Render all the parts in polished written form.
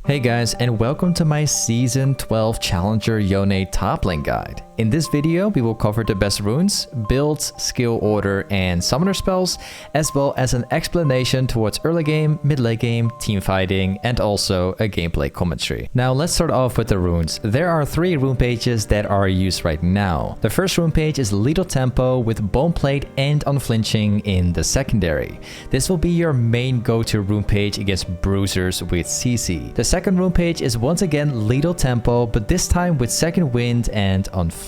Hey guys, and welcome to my Season 12 Challenger Yone Toplane guide. In this video, we will cover the best runes, builds, skill order, and summoner spells, as well as an explanation towards early game, mid-late game, team fighting, and also a gameplay commentary. Now let's start off with the runes. There are 3 rune pages that are used right now. The first rune page is Lethal Tempo with Bone Plate and Unflinching in the secondary. This will be your main go-to rune page against bruisers with CC. The second rune page is once again Lethal Tempo, but this time with Second Wind and Unflinching.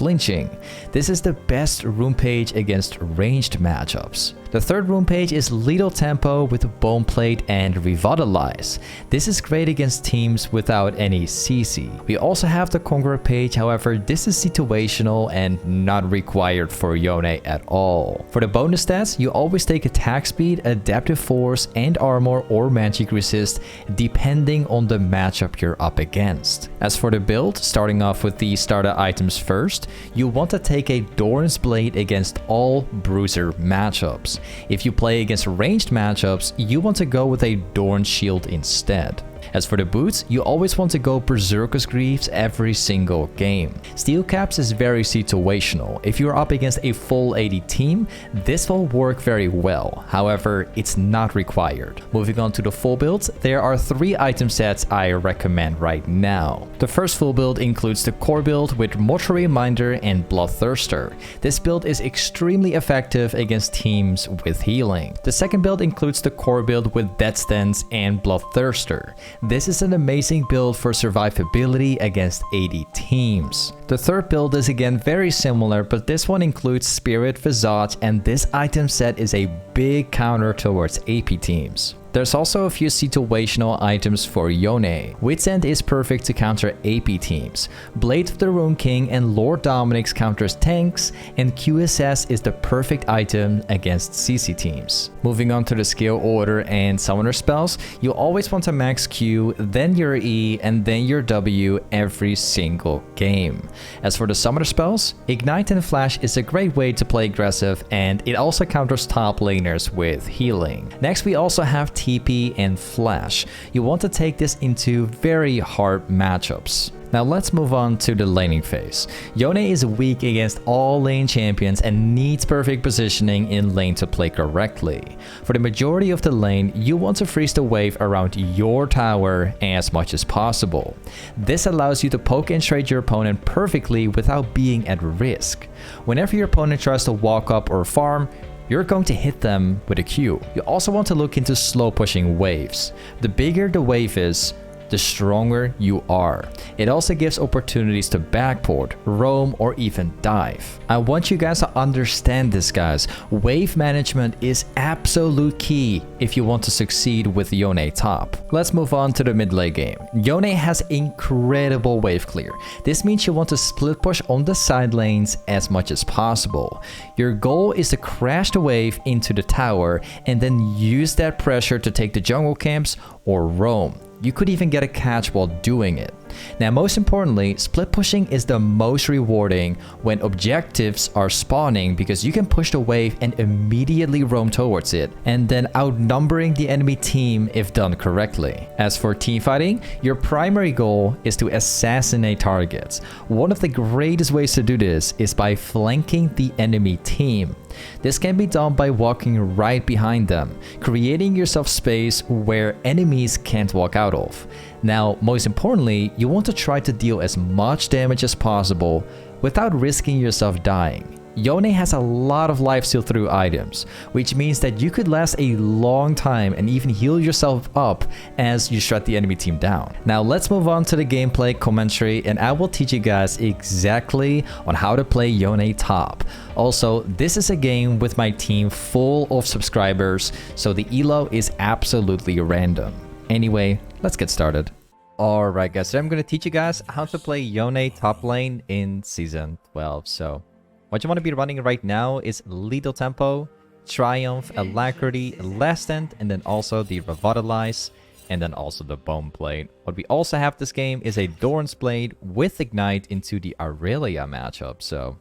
This is the best rune page against ranged matchups. The third rune page is Lethal Tempo with Bone Plate and Revitalize. This is great against teams without any CC. We also have the Conqueror page, however this is situational and not required for Yone at all. For the bonus stats, you always take attack speed, adaptive force, and armor or magic resist depending on the matchup you're up against. As for the build, starting off with the starter items first, you want to take a Doran's Blade against all bruiser matchups. If you play against ranged matchups, you want to go with a Doran's Shield instead. As for the boots, you always want to go Berserker's Greaves every single game. Steel Caps is very situational. If you're up against a full AD team, this will work very well. However, it's not required. Moving on to the full builds, there are 3 item sets I recommend right now. The first full build includes the core build with Mortuary Minder and Bloodthirster. This build is extremely effective against teams with healing. The second build includes the core build with Death Stance and Bloodthirster. This is an amazing build for survivability against AD teams. The third build is again very similar, but this one includes Spirit Visage, and this item set is a big counter towards AP teams. There's also a few situational items for Yone. Wit's End is perfect to counter AP teams. Blade of the Rune King and Lord Dominic's counters tanks, and QSS is the perfect item against CC teams. Moving on to the skill order and summoner spells, you always want to max Q, then your E, and then your W every single game. As for the summoner spells, Ignite and Flash is a great way to play aggressive, and it also counters top laners with healing. Next, we also have TP and Flash. You want to take this into very hard matchups. Now let's move on to the laning phase. Yone is weak against all lane champions and needs perfect positioning in lane to play correctly. For the majority of the lane, you want to freeze the wave around your tower as much as possible. This allows you to poke and trade your opponent perfectly without being at risk. Whenever your opponent tries to walk up or farm, you're going to hit them with a Q. You also want to look into slow pushing waves. The bigger the wave is, the stronger you are. It also gives opportunities to backport, roam, or even dive. I want you guys to understand this, guys. Wave management is absolute key if you want to succeed with Yone top. Let's move on to the mid-late game. Yone has incredible wave clear. This means you want to split push on the side lanes as much as possible. Your goal is to crash the wave into the tower and then use that pressure to take the jungle camps or roam. You could even get a catch while doing it. Now, most importantly, split pushing is the most rewarding when objectives are spawning, because you can push the wave and immediately roam towards it, and then outnumbering the enemy team if done correctly. As for team fighting, your primary goal is to assassinate targets. One of the greatest ways to do this is by flanking the enemy team. This can be done by walking right behind them, creating yourself space where enemies can't walk out of. Now, most importantly, you want to try to deal as much damage as possible without risking yourself dying. Yone has a lot of lifesteal through items, which means that you could last a long time and even heal yourself up as you shut the enemy team down. Now let's move on to the gameplay commentary, and I will teach you guys exactly on how to play Yone top. Also, this is a game with my team full of subscribers, so the elo is absolutely random. Anyway, let's get started. Alright guys, so I'm going to teach you guys how to play Yone top lane in Season 12. So what you want to be running right now is Lethal Tempo, Triumph, Alacrity, Last Stand, and then also the Revitalize, and then also the Bone Plate. What we also have this game is a Doran's Blade with Ignite into the Aurelia matchup. So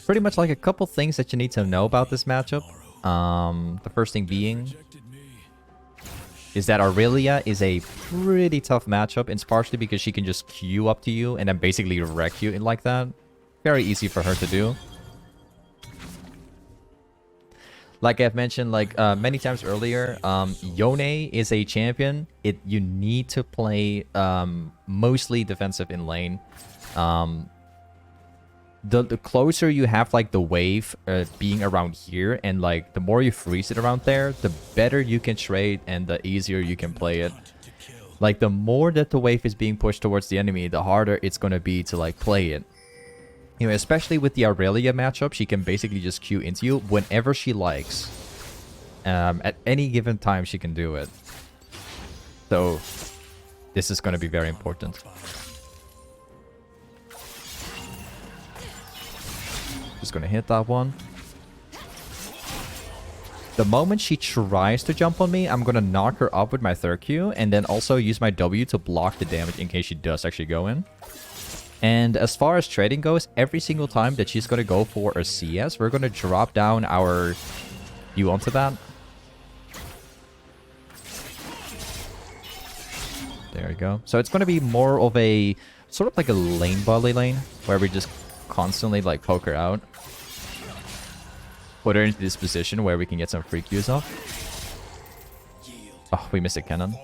pretty much like a couple things that you need to know about this matchup. The first thing being, is that Aurelia is a pretty tough matchup. It's partially because she can just queue up to you and then basically wreck you in like that. Very easy for her to do. Like I've mentioned many times earlier, Yone is a champion. You need to play mostly defensive in lane. The closer you have like the wave being around here, and like the more you freeze it around there, the better you can trade and the easier you can play it. Like the more that the wave is being pushed towards the enemy, the harder it's gonna be to like play it. You know, especially with the Aurelia matchup, she can basically just queue into you whenever she likes. At any given time, she can do it. So, this is going to be very important. Just going to hit that one. The moment she tries to jump on me, I'm going to knock her up with my third Q, and then also use my W to block the damage in case she does actually go in. And as far as trading goes, every single time that she's going to go for a CS, we're going to drop down our Q onto that. There we go. So it's going to be more of a, sort of like a lane volley lane, where we just constantly like poke her out. Put her into this position where we can get some free Qs off. Oh, we missed a cannon.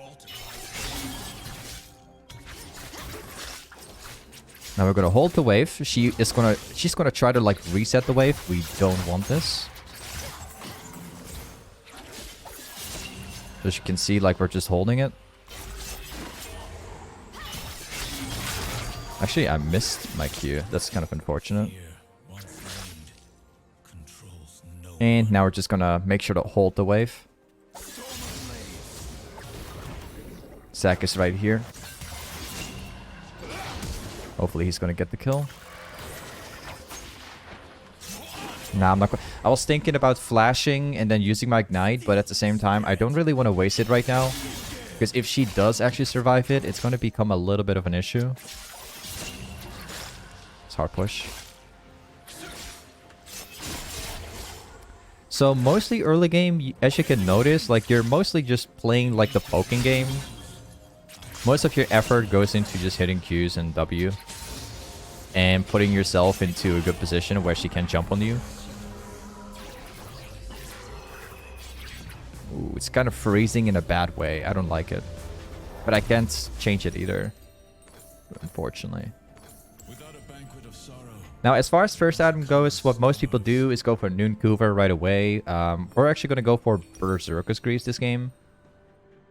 Now we're gonna hold the wave. She's gonna try to like reset the wave. We don't want this. As you can see, like we're just holding it. Actually, I missed my Q. That's kind of unfortunate. And now we're just gonna make sure to hold the wave. Zac is right here. Hopefully he's gonna get the kill. Nah, I'm not gonna... I was thinking about flashing and then using my ignite, but at the same time, I don't really want to waste it right now. Because if she does actually survive it, it's gonna become a little bit of an issue. It's hard push. So mostly early game, as you can notice, like you're mostly just playing like the poking game. Most of your effort goes into just hitting Qs and W. And putting yourself into a good position where she can jump on you. Ooh, it's kind of freezing in a bad way. I don't like it. But I can't change it either, unfortunately. Now, as far as first item goes, what most people do is go for Noon Coover right away. We're actually going to go for Berserker's Greaves this game.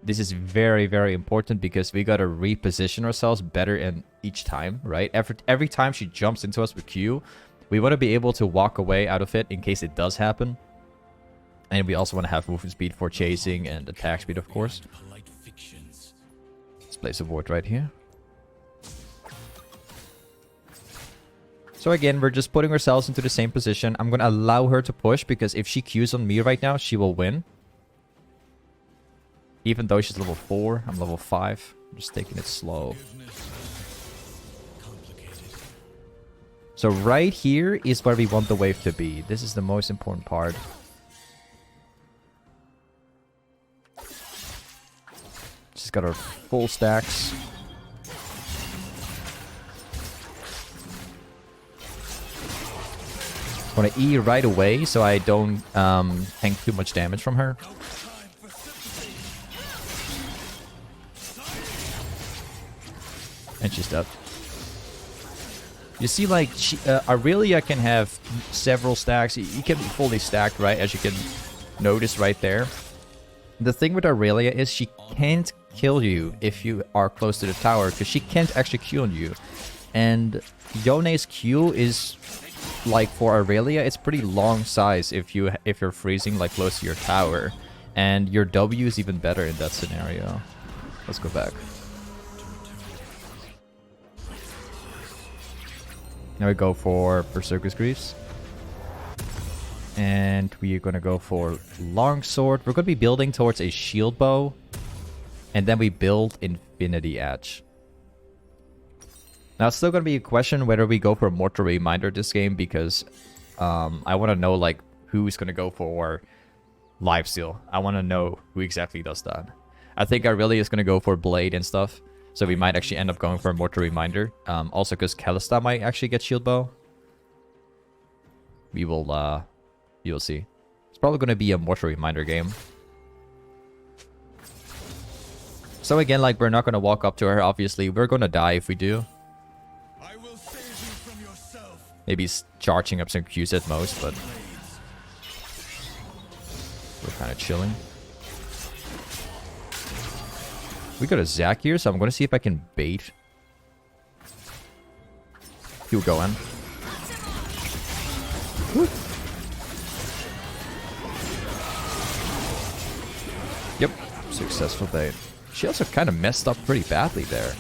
This is very, very important because we got to reposition ourselves better in each time, right? Every time she jumps into us with Q, we want to be able to walk away out of it in case it does happen. And we also want to have movement speed for chasing and attack speed, of course. Let's place a ward right here. So again, we're just putting ourselves into the same position. I'm going to allow her to push because if she Qs on me right now, she will win. Even though she's level 4, I'm level 5. I'm just taking it slow. So right here is where we want the wave to be. This is the most important part. She's got her full stacks. I want to E right away so I don't tank too much damage from her. And she's dead. You see, like, Aurelia can have several stacks. He can be fully stacked, right? As you can notice right there. The thing with Aurelia is she can't kill you if you are close to the tower, because she can't actually Q on you. And Yone's Q is, like, for Aurelia, it's pretty long size if you're freezing, like, close to your tower. And your W is even better in that scenario. Let's go back. Now we go for Berserker's Greaves. And we're going to go for Longsword. We're going to be building towards a shield bow. And then we build Infinity Edge. Now it's still going to be a question whether we go for Mortal Reminder this game. Because I want to know like who's going to go for Lifesteal. I want to know who exactly does that. I think Aurelia is going to go for Blade and stuff. So we might actually end up going for a Mortal Reminder. Also because Kalista might actually get Shield Bow. We will see. It's probably going to be a Mortal Reminder game. So again, like, we're not going to walk up to her, obviously. We're going to die if we do. I will save you from yourself. Maybe charging up some Qs at most, but we're kind of chilling. We got a Zac here, so I'm going to see if I can bait. He'll go in. Woo. Yep, successful bait. She also kind of messed up pretty badly there.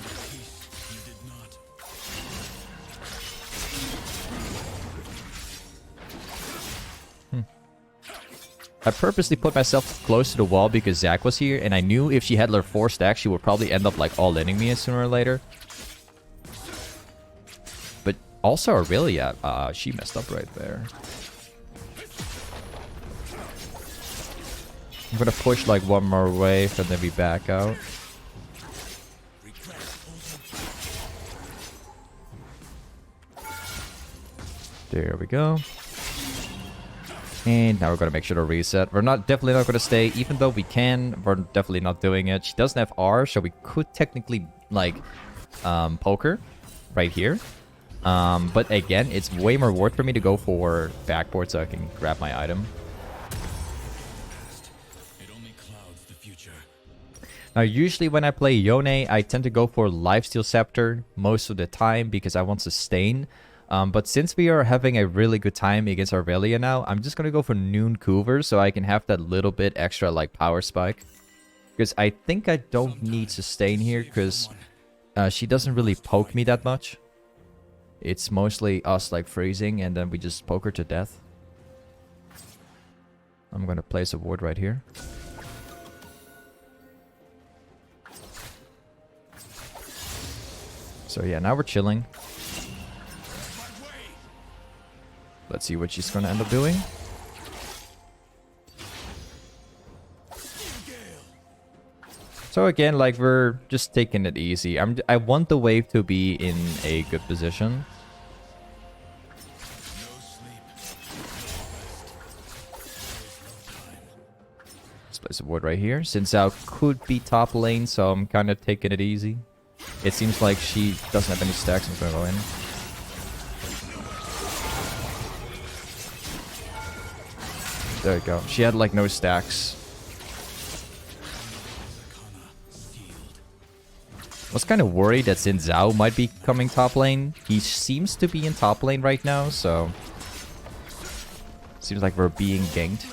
I purposely put myself close to the wall because Zac was here, and I knew if she had her 4 stacks, she would probably end up like all-inning me sooner or later. But also Aurelia, she messed up right there. I'm gonna push like one more wave and then we back out. There we go. And now we're gonna make sure to reset. We're definitely not gonna stay, even though we can. We're definitely not doing it. She doesn't have R, so we could technically like poke her right here. But again, it's way more worth for me to go for backboard so I can grab my item. Now, usually when I play Yone, I tend to go for Lifesteal Scepter most of the time because I want sustain. But since we are having a really good time against Aurelia now, I'm just going to go for Noon Coover so I can have that little bit extra like power spike. Because I think I don't need sustain here because she doesn't really poke me that much. It's mostly us like freezing and then we just poke her to death. I'm going to place a ward right here. So yeah, now we're chilling. Let's see what she's gonna end up doing. So again, like, we're just taking it easy. I want the wave to be in a good position. Let's place a ward right here. Xin Zhao could be top lane, so I'm kind of taking it easy. It seems like she doesn't have any stacks. I'm gonna go in. There we go. She had like no stacks. I was kind of worried that Xin Zhao might be coming top lane. He seems to be in top lane right now, so seems like we're being ganked.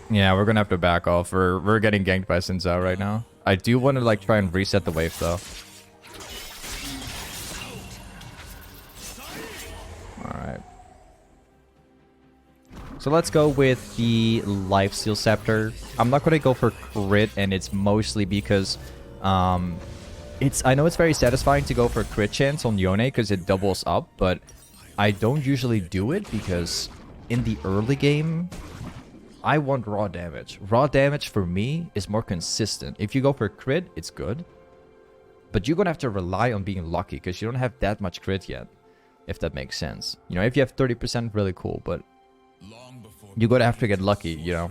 Yeah, we're gonna have to back off. We're getting ganked by Xin Zhao right now. I do want to like try and reset the wave though. Alright. So let's go with the Lifesteal Scepter. I'm not gonna go for crit, and it's mostly because I know it's very satisfying to go for crit chance on Yone because it doubles up, but I don't usually do it because in the early game I want raw damage. Raw damage for me is more consistent. If you go for crit, it's good. But you're gonna have to rely on being lucky because you don't have that much crit yet. If that makes sense. You know, if you have 30%, really cool, but you're gonna have to get lucky, you know.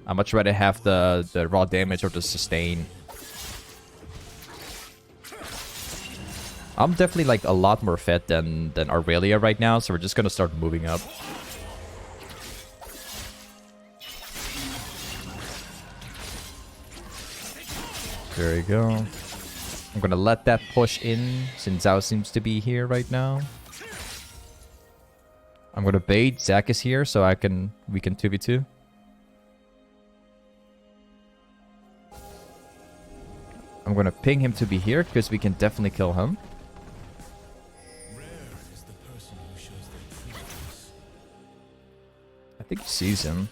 I'd much rather have the raw damage or the sustain. I'm definitely like a lot more fed than Aurelia right now, so we're just gonna start moving up. There we go. I'm gonna let that push in since Zhao seems to be here right now. I'm gonna bait. Zac is here, so we can 2v2. I'm gonna ping him to be here because we can definitely kill him. I think he sees him.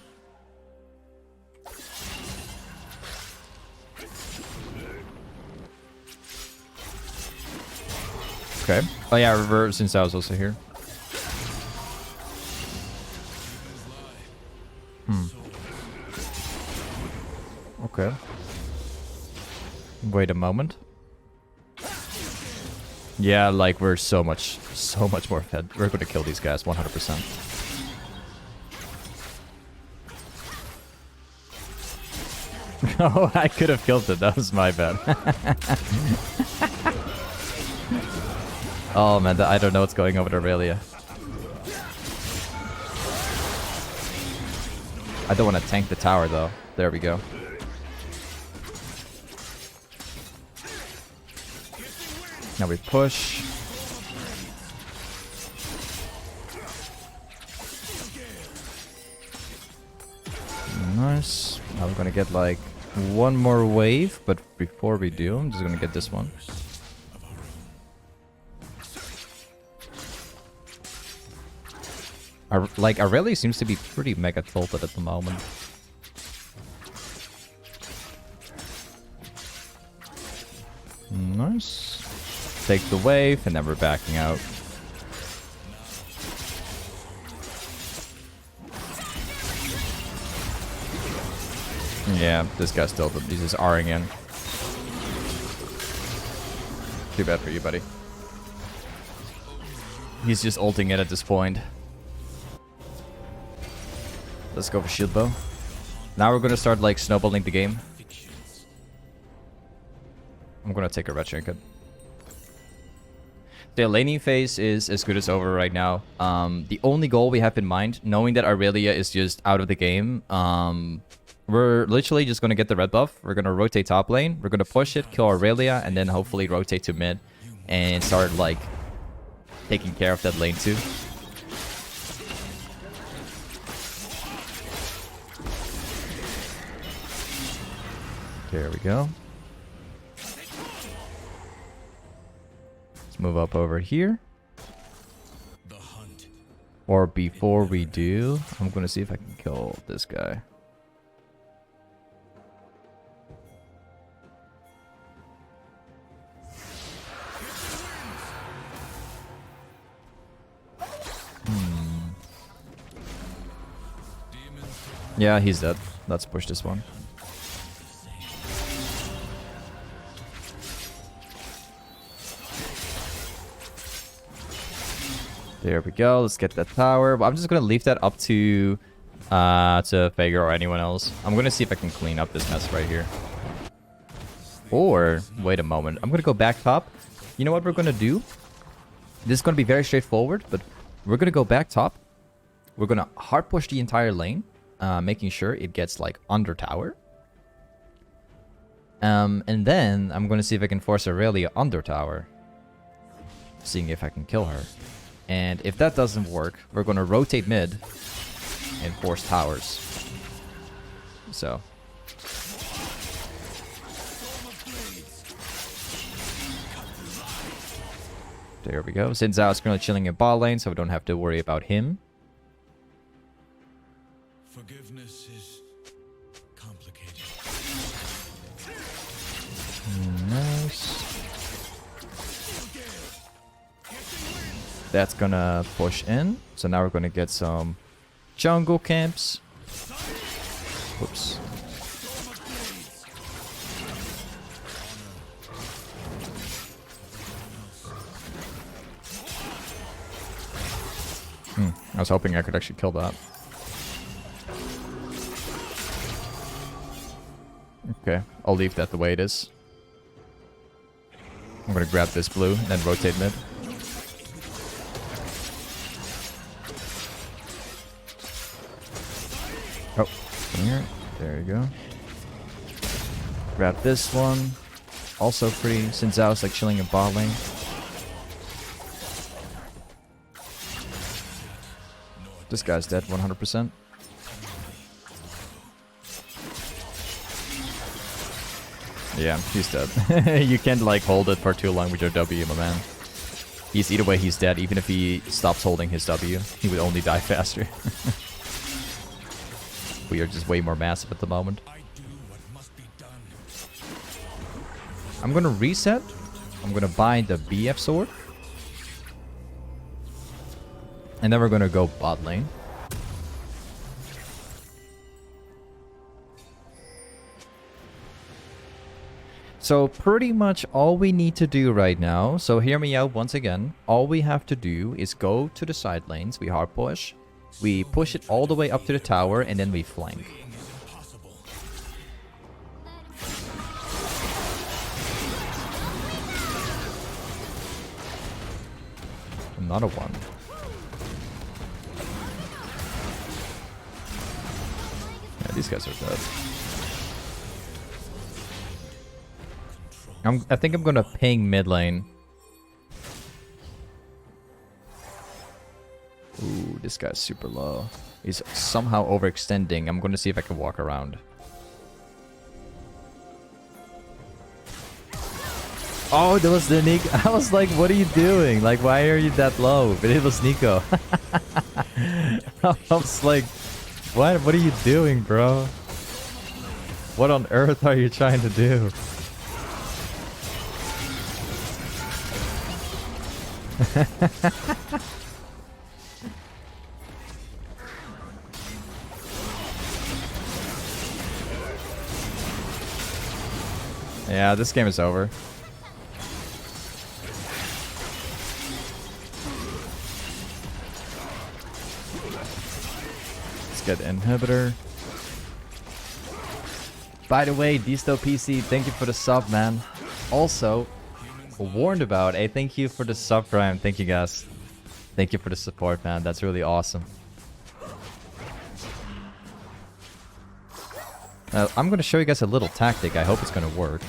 Okay. Oh yeah, reverse since I was also here. Okay. Wait a moment. Yeah, like we're so much more fed. We're gonna kill these guys 100%. Oh, I could have killed it. That was my bad. Oh man, I don't know what's going on with Aurelia. I don't want to tank the tower though. There we go. Now we push. Nice. Now we're gonna get like one more wave, but before we do, I'm just gonna get this one. Like, Aurelia seems to be pretty mega tilted at the moment. Nice. Take the wave, and then we're backing out. Yeah, this guy's tilted. He's just R'ing in. Too bad for you, buddy. He's just ulting it at this point. Let's go for shield bow. Now we're gonna start like snowballing the game. I'm gonna take a red trinket. The laning phase is as good as over right now. The only goal we have in mind, knowing that Aurelia is just out of the game, we're literally just gonna get the red buff. We're gonna rotate top lane. We're gonna push it, kill Aurelia, and then hopefully rotate to mid and start like taking care of that lane too. There we go. Let's move up over here. Or before we do, I'm gonna see if I can kill this guy. Yeah, he's dead. Let's push this one. There we go. Let's get that tower. But I'm just gonna leave that up to Fager or anyone else. I'm gonna see if I can clean up this mess right here. Or wait a moment. I'm gonna go back top. You know what we're gonna do? This is gonna be very straightforward, but we're gonna go back top. We're gonna hard push the entire lane, making sure it gets like under tower. And then I'm gonna see if I can force Aurelia under tower, seeing if I can kill her. And if that doesn't work, we're gonna rotate mid and force towers. So. There we go. Xin Zhao is currently chilling in bot lane, so we don't have to worry about him. Forgiveness is complicated. Nice. That's gonna push in. So now we're gonna get some jungle camps. Whoops. I was hoping I could actually kill that. Okay, I'll leave that the way it is. I'm gonna grab this blue and then rotate mid. Oh, come here. There you go. Grab this one. Also pretty, Xin Zhao's like chilling in bot lane. This guy's dead 100%. Yeah, he's dead. You can't like hold it for too long with your W, my man. Either way, he's dead. Even if he stops holding his W, he would only die faster. We are just way more massive at the moment. I'm gonna reset. I'm gonna buy the BF sword. And then we're gonna go bot lane. So pretty much all we need to do right now, so hear me out once again, all we have to do is go to the side lanes, we hard push, we push it all the way up to the tower, and then we flank. Another one. Yeah, these guys are dead. I think I'm gonna ping mid lane. Ooh, this guy's super low. He's somehow overextending. I'm gonna see if I can walk around. Oh, that was the Nico. I was like, what are you doing? Like, why are you that low? But it was Nico. I was like, what are you doing, bro? What on earth are you trying to do? Yeah, this game is over. Let's get inhibitor. By the way, Disto PC, thank you for the sub, man. Also, warned about. Hey, thank you for the sub, Prime. Thank you, guys. Thank you for the support, man. That's really awesome. I'm going to show you guys a little tactic. I hope it's going to work.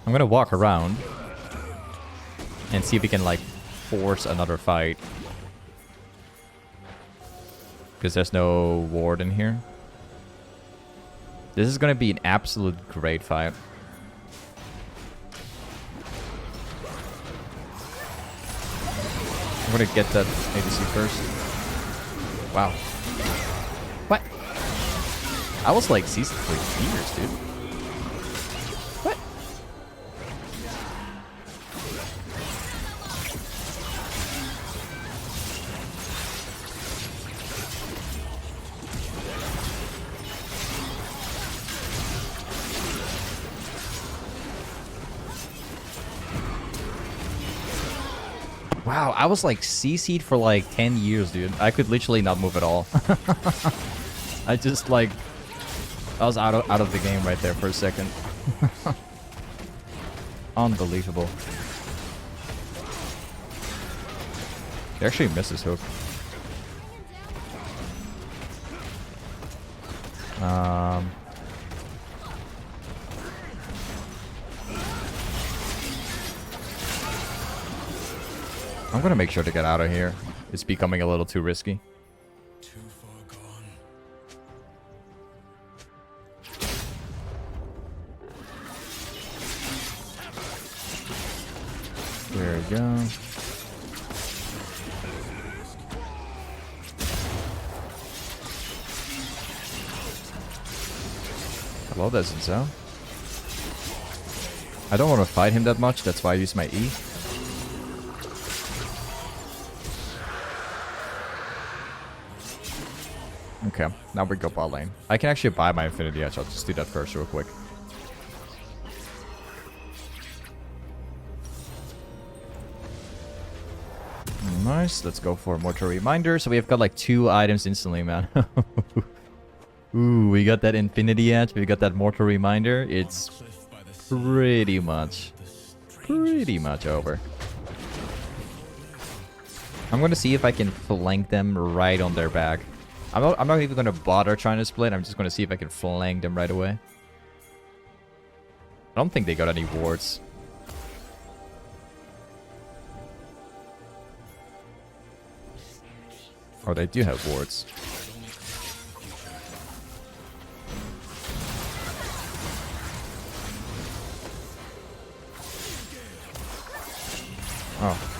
I'm going to walk around and see if we can, like, force another fight. Because there's no ward in here. This is going to be an absolute great fight. I'm going to get that ADC first. Wow. What? I was like seasoned for years, dude. What? Wow, I was like CC'd for like 10 years, dude. I could literally not move at all. I just like... I was out of the game right there for a second. Unbelievable. He actually missed his hook. I'm gonna make sure to get out of here. It's becoming a little too risky. Too far gone. There we go. Hello, that's Zinzao. I don't want to fight him that much, that's why I use my E. Okay, now we go bot lane. I can actually buy my Infinity Edge. I'll just do that first real quick. Nice, let's go for Mortal Reminder. So we have got like 2 items instantly, man. Ooh, we got that Infinity Edge. We got that Mortal Reminder. It's pretty much over. I'm gonna see if I can flank them right on their back. I'm not even going to bother trying to split. I'm just going to see if I can flank them right away. I don't think they got any wards. Oh, they do have wards. Oh.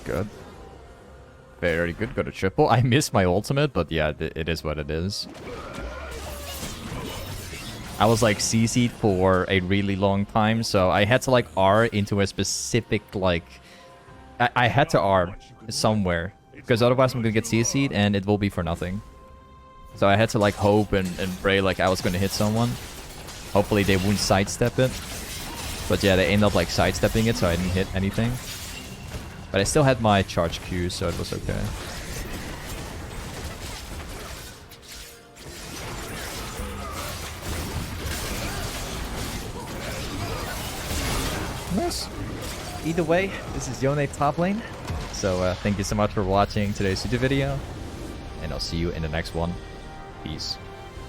Good. Very good. Got a triple. I missed my ultimate, but yeah, it is what it is. I was like CC'd for a really long time, so I had to like R into a specific like... I had to R somewhere, because otherwise I'm gonna get CC'd and it will be for nothing. So I had to like hope and pray like I was gonna hit someone. Hopefully they wouldn't sidestep it. But yeah, they ended up like sidestepping it, so I didn't hit anything. But I still had my charge Q, so it was okay. Nice. Either way, this is Yone top lane. So thank you so much for watching today's YouTube video. And I'll see you in the next one. Peace.